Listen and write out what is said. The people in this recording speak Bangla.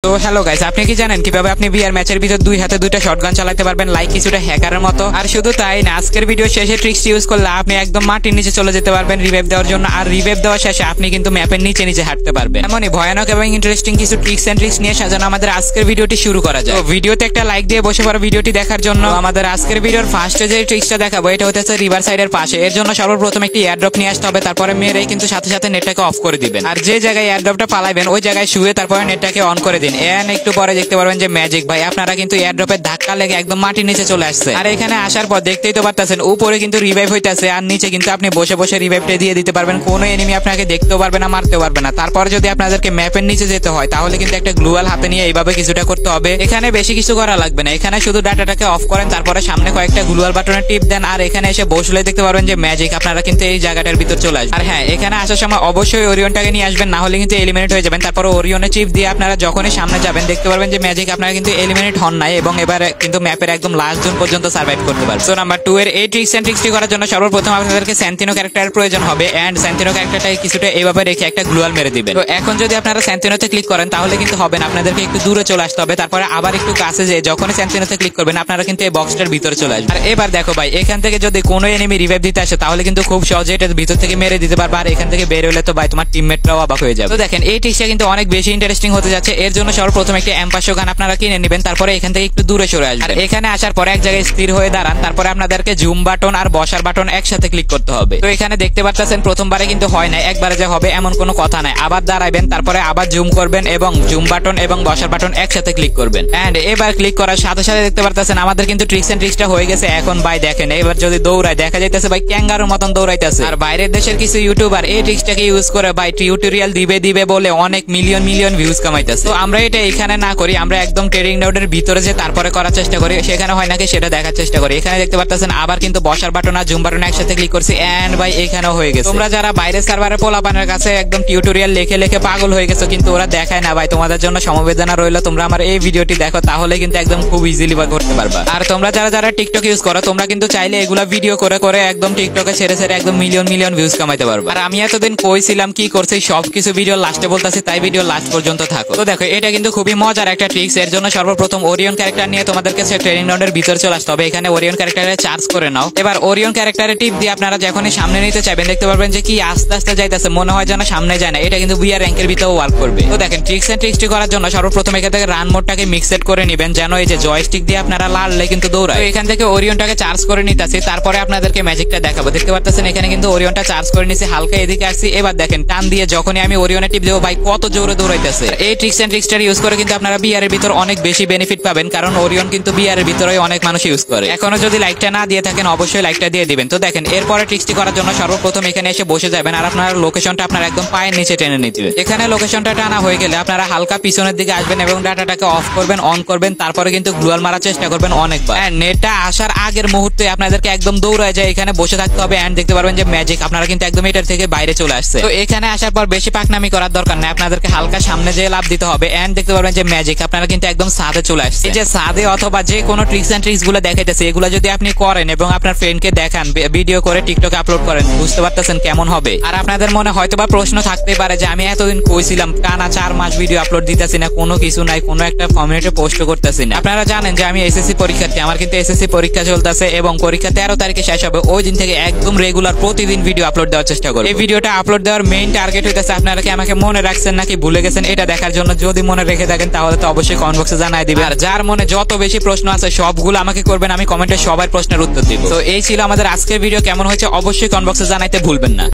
তো হ্যালো গাইস, আপনি কি জানেন কিভাবে আপনি বিয়ার ম্যাচের ভিতর দুই হাতে দুইটা শটগান চালাতে পারবেন লাইক কিছুটা হ্যাকারের মতো? আর শুধু তাই না, আজকের ভিডিও শেষে ট্রিক্সটি ইউজ করলে আপনি একদম মাটির নিচে চলে যেতে পারবেন রিভাইভ দেওয়ার জন্য। আর রিভাইভ দেওয়ার শেষে আপনি কিন্তু ম্যাপের নিচে নিচে হাঁটতে পারবেন। এমনই ভয়ানক এবং ইন্টারেস্টিং কিছু ট্রিক্স এন্ড ট্রিক্স নিয়ে সাজানো আমাদের আজকের ভিডিওটি শুরু করা যায়। তো ভিডিওতে একটা লাইক দিয়ে বসে পড়ো ভিডিওটি দেখার জন্য। আমাদের আজকের ভিডিওর ফার্স্টে যে ট্রিক্সটা দেখাবো এটা হচ্ছে রিভার সাইডের পাশে। এর জন্য সর্বপ্রথম একটি এয়ারড্রপ নিয়ে আসতে হবে, তারপরে মেরেই কিন্তু সাথে সাথে নেটটাকে অফ করে দিবেন। আর যে জায়গায় এয়ারড্রপটা পালাইবেন ওই জায়গায় শুয়ে তারপরে নেটটাকে অন করে দিন। এন্ড একটু পরে দেখতে পারবেন যে ম্যাজিক ভাই, আপনারা কিন্তু এয়ারড্রপের ধাক্কা লেগে একদম মাটির নিচে চলে আসছে। আর এখানে আসার পর দেখতেই তো পারতেছেন উপরে কিন্তু রিভাইভ হইতাছে, আর নিচে কিন্তু আপনি বসে বসে রিভাইভটা দিয়ে দিতে পারবেন। কোনো এনিমি আপনাকে দেখতেও পারবে না, মারতেও পারবে না। তারপর যদি আপনাদেরকে ম্যাপের নিচে যেতে হয় তাহলে কিন্তু একটা গ্লুয়াল হাতে নিয়ে এইভাবে কিছুটা করতে হবে। এখানে বেশি কিছু করা লাগবে না, এখানে শুধু ডাটাটাকে অফ করেন, তারপরে সামনে কয়েকটা গ্লুয়াল বাটনে টিপ দেন, আর এখানে এসে বসলে দেখতে পারবেন যে ম্যাজিক আপনারা কিন্তু এই জায়গাটার ভিতর চলে আসবেন। আর হ্যাঁ, এখানে আসার সময় অবশ্যই ওরিয়নটাকে নিয়ে আসবেন, না হলে কিন্তু এলিমিনেট হয়ে যাবেন। তারপর ওরিয়নের চিপ দিয়ে আপনারা যখনই সামনে যাবেন দেখতে পারবেন যে ম্যাজিক আপনারা কিন্তু এলিমিনেট হন নাই, এবং এবারে কিন্তু ম্যাপের একদম লাস্ট জোন পর্যন্ত সার্ভাইভ করতে পারবেন। সো নাম্বার 2 এর এই ট্রিক্স এন্ড ট্রিক্সটি করার জন্য সর্বপ্রথম আপনাদেরকে স্যান্তিনো ক্যারেক্টারের প্রয়োজন হবে। এন্ড স্যান্তিনো ক্যারেক্টারটাকে কিছুটা এইভাবে রেখে একটা গ্লুয়াল মেরে দিবেন। তো এখন যদি আপনারা স্যান্তিনোতে ক্লিক করেন তাহলে কিন্তু হবে না, আপনাদেরকে একটু দূরে চলে আসতে হবে। তারপরে আবার একটু কাছে যেয়ে যখনই স্যান্তিনোতে ক্লিক করবেন আপনারা কিন্তু এই বক্সটার ভিতরে চলে আসবেন। আর এবার দেখো ভাই, এখান থেকে যদি কোনো এনিমি রিভাইভ দিতে আসে তাহলে কিন্তু খুব সহজে এটার ভিতর থেকে মেরে দিতে পারবে। আর এখান থেকে বের হলে তো ভাই তোমার টিমমেটরাও অবাক হয়ে যাবে। তো দেখেন এই ট্রিক্সটা কিন্তু অনেক বেশি ইন্টারেস্টিং হতে যাচ্ছে। এর জন্য সর্বপ্রথম একটা M500 গান আপনারা কিনে নেবেন, তারপরে এখান থেকে একটু দূরে সরে আসবেন। আর এখানে আসার পরে এক জায়গায় স্থির হয়ে দাঁড়ান, তারপরে আপনাদেরকে জুম বাটন আর বসার বাটন একসাথে ক্লিক করতে হবে। তো এখানে দেখতে পাচ্ছেন প্রথমবারে কিন্তু হয় না, একবারে যে হবে এমন কোনো কথা নাই। আবার দাঁড়াবেন, তারপরে আবার জুম করবেন এবং জুম বাটন এবং বসার বাটন একসাথে ক্লিক করবেন। এন্ড এবার ক্লিক করার সাথে সাথে দেখতে পাচ্ছেন আমাদের কিন্তু ট্রিক্স এন্ড ট্রিক্সটা হয়ে গেছে। এখন ভাই দেখেন এবার যদি দৌড়ায় দেখা যাইতেছে ভাই ক্যাঙ্গারুর মতন দৌড়াইতেছে। আর বাইরের দেশের কিছু ইউটিউবার এই ট্রিক্সটাকে ইউজ করে ভাই টিউটোরিয়াল দিবে বলে অনেক মিলিয়ন ভিউজ কামাইতেছে। তো আমরা এটা এখানে না করি, আমরা একদম ট্রেডিং নোডের ভিতরে যে তারপরে করার চেষ্টা করি, সেখানে হয় নাকি সেটা দেখার চেষ্টা করি। এখানে দেখতে পাচ্ছেন আবার কিন্তু বসার বাটন আর জুম বাটন একসাথে ক্লিক করছি। এন্ড ভাই এখানেও হয়ে গেছে। তোমরা যারা বাইরের সার্ভারে পোলাপানের কাছে একদম টিউটোরিয়াল লিখে পাগল হয়ে গেছো, কিন্তু ওরা দেখায় না ভাই, তোমাদের জন্য সমবেদনা রইলো। তোমরা আমার এই ভিডিওটি দেখো, তাহলে কিন্তু একদম খুব ইজিলি করতে পারবা। আর তোমরা যারা টিকটক ইউজ করো তোমরা কিন্তু চাইলে এগুলা ভিডিও করে একদম টিকটকে ছেড়ে একদম মিলিয়ন ভিউজ কামাইতে পারবা। আর আমি এতদিন কইছিলাম কি করছি সবকিছু ভিডিও লাস্টে বলতেছি, তাই ভিডিও লাস্ট পর্যন্ত থাকো। তো দেখো এটা কিন্তু খুবই মজার একটা ট্রিক্স। এর জন্য সর্বপ্রথম ওরিয়ন ক্যারেক্টার নিয়ে তোমাদেরকে ট্রেনিং রাউন্ডের ভিতরে চলে আসতে হবে। এখানে ওরিয়ন ক্যারেক্টারে চার্জ করে নাও। এবার ওরিয়ন ক্যারেক্টারে টিপ দিয়ে আপনারা যখনই সামনে নিতে চাইবেন দেখতে পারবেন যে কি আস্তে আস্তে যাইতেছে, মনে হয় যেন সামনে যায় না। এটা কিন্তু বিআর র্যাঙ্কের ভিতরেও ওয়ার্ক করবে। তো দেখেন ট্রিক্স এন্ড ট্রিক্সটি করার জন্য সর্বপ্রথম এখান থেকে রান মোডটাকে মিক্স সেট করে নেবেন, যেন এই যে জয়স্টিক দিয়ে আপনারা লাড়লে কিন্তু দৌড়ায়। এখান থেকে ওরিয়নটাকে চার্জ করে নিতেছি, তারপরে আপনাদেরকে ম্যাজিকটা দেখাবো। দেখতে পাচ্ছেন এখানে কিন্তু ওরিয়নটা চার্জ করে নিছি, হালকা এদিকে আসছি। এবার দেখেন টান দিয়ে যখনই আমি ওরিয়নে টিপ দেবো ভাই কত জোরে দৌড়াইতেছে। এই ট্রিক্স এন্ড ট্রিক্সটা ইউজ করে কিন্তু আপনারা বিআর এর ভিতর অনেক বেশি বেনিফিট পাবেন, কারণ ওরিয়ন কিন্তু বিআর এর ভিতরে অনেক মানুষ ইউজ করে। এখনো যদি লাইকটা না দিয়ে থাকেন অবশ্যই লাইকটা দিয়ে দিবেন। তো দেখেন এরপরে ট্রিক্সটি করার জন্য সর্বপ্রথম এখানে এসে বসে যাবেন, আর আপনার লোকেশনটা আপনার একদম পায়ের নিচে টেনে নিতে হবে। এখানে লোকেশনটা টানা হয়ে গেলে আপনারা হালকা পিছনের দিকে আসবেন এবং ডাটাটাকে অফ করবেন, অন করবেন, তারপরে কিন্তু গ্লুয়াল মারার চেষ্টা করবেন অনেকবার। নেটটা আসার আগের মুহূর্তে আপনাদেরকে একদম দৌড়ায় যায় এখানে বসে থাকতে হবে। এন্ড দেখতে পারবেন যে ম্যাজিক আপনারা কিন্তু একদম এটার থেকে বাইরে চলে আসছে। তো এখানে আসার পর বেশি পাকনামি করার দরকার নেই, আপনাদেরকে হালকা সামনে যেয়ে লাভ দিতে হবে। এন্ড দেখতে পারবেন যে ম্যাজিক আপনারা কিন্তু একদম সাদে চলে আসছে। এই যে সাদে অথবা যে কোনো ট্রিক্স এন্ড ট্রিক্স গুলো দেখাইতেছে, এগুলো যদি আপনি করেন এবং আপনার ফ্রেন্ডকে দেখান, ভিডিও করে টিকটকে আপলোড করেন, বুঝতে পারতেছেন কেমন হবে। আর আপনাদের মনে হয়তোবা প্রশ্ন থাকতে পারে যে আমি এতদিন কইছিলাম টানা 4 মাস ভিডিও আপলোড দিতেছি না, কোনো কিছু নাই, কোনো একটা কমিউনিটি পোস্ট করতেছি না। আপনারা জানেন যে আমি এসএসসি পরীক্ষার্থী, আমার কিন্তু এসএসসি পরীক্ষা চলতেছে এবং পরীক্ষা 13 তারিখে শেষ হবে। ওই দিন থেকে একদম রেগুলার প্রতিদিন ভিডিও আপলোড দেওয়ার চেষ্টা করব। এই ভিডিওটা আপলোড দেওয়ার মেইন টার্গেট হইতেছে আপনারা কি আমাকে মনে রাখছেন নাকি ভুলে গেছেন এটা দেখার জন্য। যদি মনে রেখে থাকেন তাহলে তো অবশ্যই কমেন্ট বক্সে জানাই দিবেন। আর যার মনে যত বেশি প্রশ্ন আছে সবগুলো আমাকে করবেন, আমি কমেন্টে সবার প্রশ্নের উত্তর দিব। তো এই ছিল আমাদের আজকের ভিডিও, কেমন হয়েছে অবশ্যই কমেন্ট বক্সে জানাইতে ভুলবেন না।